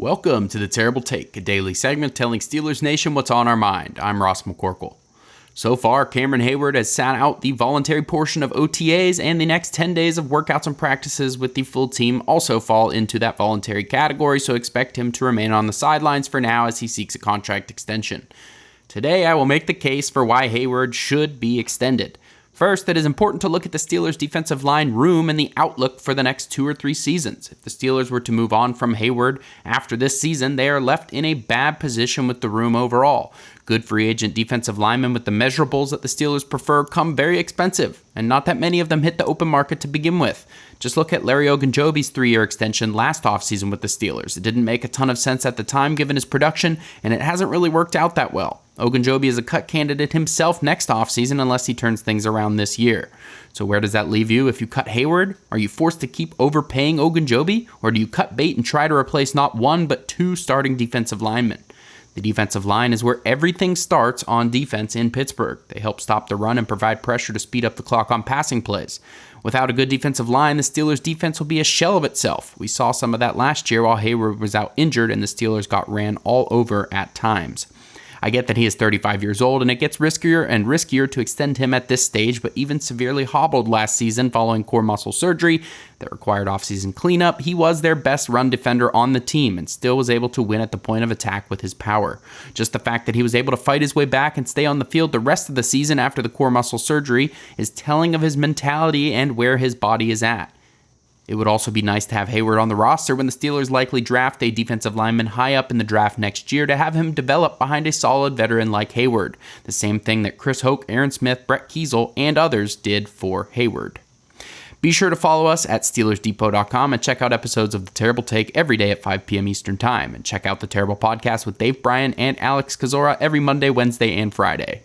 Welcome to The Terrible Take, a daily segment telling Steelers Nation what's on our mind. I'm Ross McCorkle. So far, Cameron Heyward has sat out the voluntary portion of OTAs, and the next 10 days of workouts and practices with the full team also fall into that voluntary category, so expect him to remain on the sidelines for now as he seeks a contract extension. Today, I will make the case for why Heyward should be extended. First, it is important to look at the Steelers' defensive line room and the outlook for the next 2 or 3 seasons. If the Steelers were to move on from Heyward after this season, they are left in a bad position with the room overall. Good free agent defensive linemen with the measurables that the Steelers prefer come very expensive, and not that many of them hit the open market to begin with. Just look at Larry Ogunjobi's 3-year extension last offseason with the Steelers. It didn't make a ton of sense at the time given his production, and it hasn't really worked out that well. Ogunjobi is a cut candidate himself next offseason unless he turns things around this year. So where does that leave you if you cut Heyward? Are you forced to keep overpaying Ogunjobi? Or do you cut bait and try to replace not 1 but 2 starting defensive linemen? The defensive line is where everything starts on defense in Pittsburgh. They help stop the run and provide pressure to speed up the clock on passing plays. Without a good defensive line, the Steelers' defense will be a shell of itself. We saw some of that last year while Heyward was out injured and the Steelers got ran all over at times. I get that he is 35 years old, and it gets riskier and riskier to extend him at this stage, but even severely hobbled last season following core muscle surgery that required offseason cleanup, he was their best run defender on the team and still was able to win at the point of attack with his power. Just the fact that he was able to fight his way back and stay on the field the rest of the season after the core muscle surgery is telling of his mentality and where his body is at. It would also be nice to have Heyward on the roster when the Steelers likely draft a defensive lineman high up in the draft next year to have him develop behind a solid veteran like Heyward. The same thing that Chris Hoke, Aaron Smith, Brett Kiesel, and others did for Heyward. Be sure to follow us at SteelersDepot.com and check out episodes of The Terrible Take every day at 5 p.m. Eastern Time. And check out The Terrible Podcast with Dave Bryan and Alex Kozora every Monday, Wednesday, and Friday.